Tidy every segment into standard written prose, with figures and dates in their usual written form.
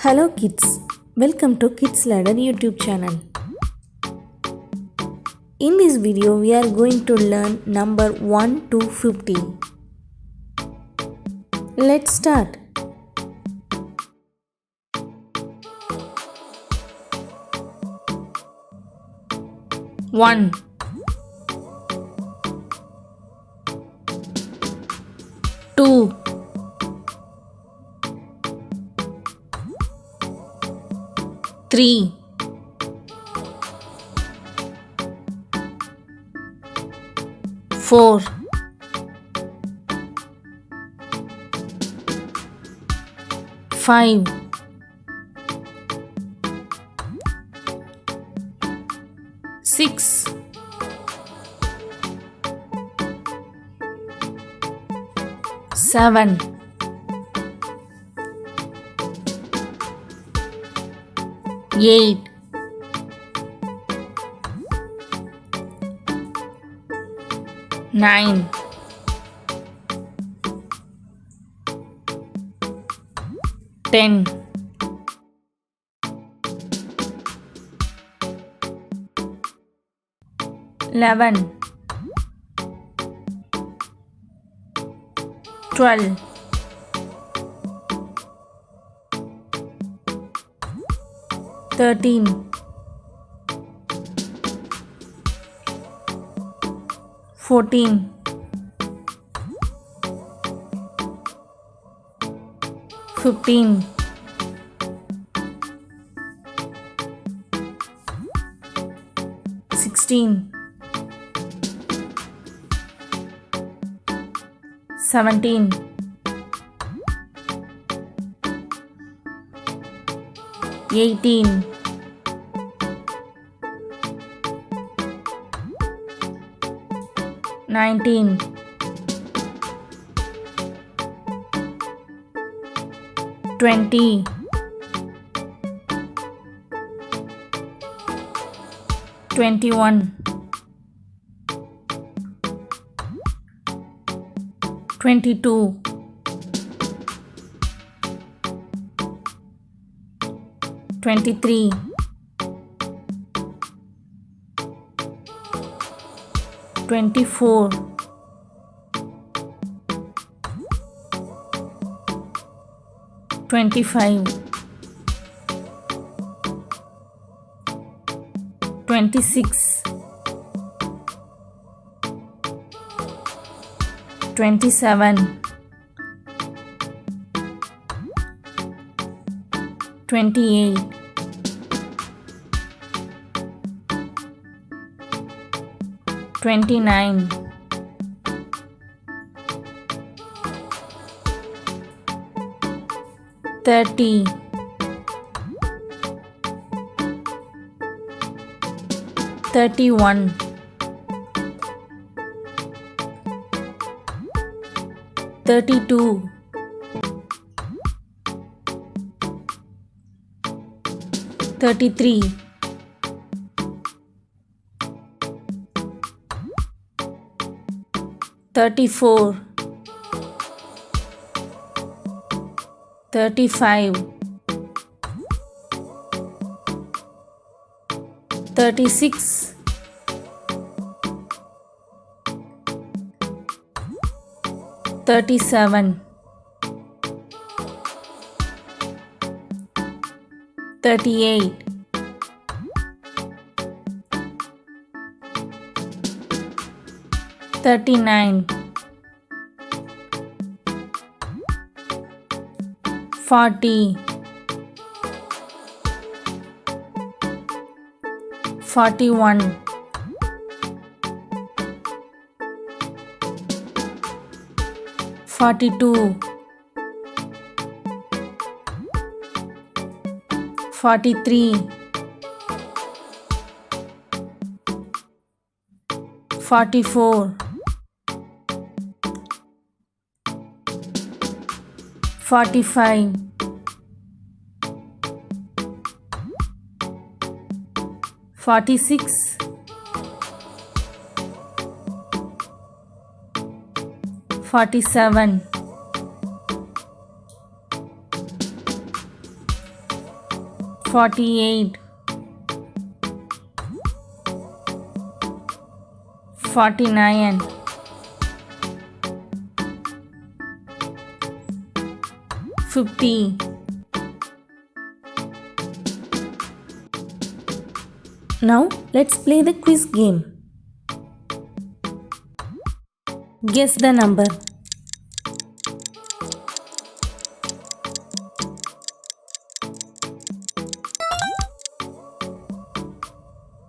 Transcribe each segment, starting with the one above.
Hello kids, welcome to Kids Ladder YouTube channel. In this video we are going to learn number 1 to 15. Let's start. One, 2, 3, 4, 5, 6, 7, 8, 9, 10, 11, 12, 13, 14, 15, 16, 17, 18, 19, 20, 21, 22, 23, 24, 25, 26, 27, 28, 29, 30, 31, 32, 33, 34, 35, 36, 37, 38, 39, 40, 41, 42, 43, 44, 45, 46, 47, 48, 49, 50. Now let's play the quiz game. Guess the number.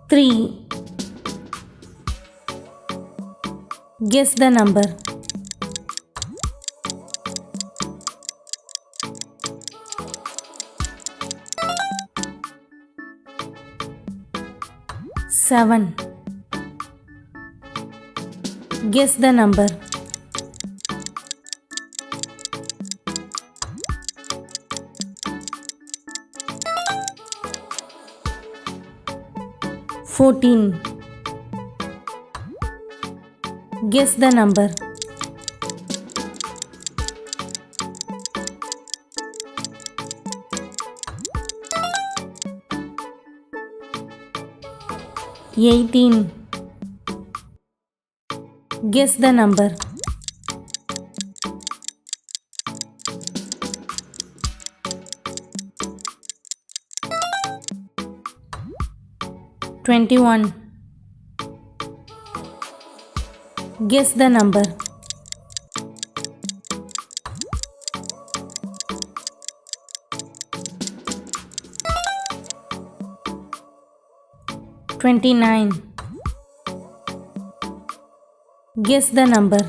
3. Guess the number. 7. Guess the number. 14. Guess the number. 18. Guess the number. 21. Guess the number. 29. Guess the number.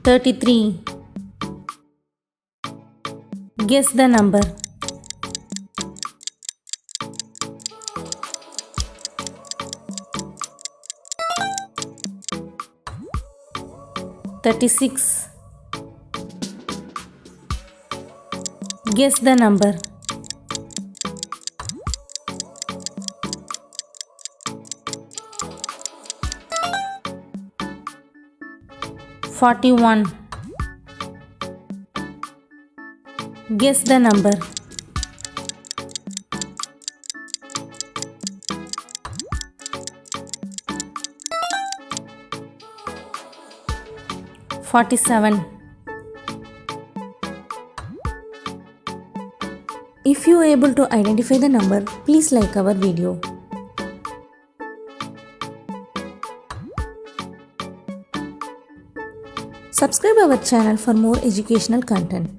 33. Guess the number. 36. Guess the number. 41. Guess the number. 47. If you are able to identify the number, please like our video. Subscribe our channel for more educational content.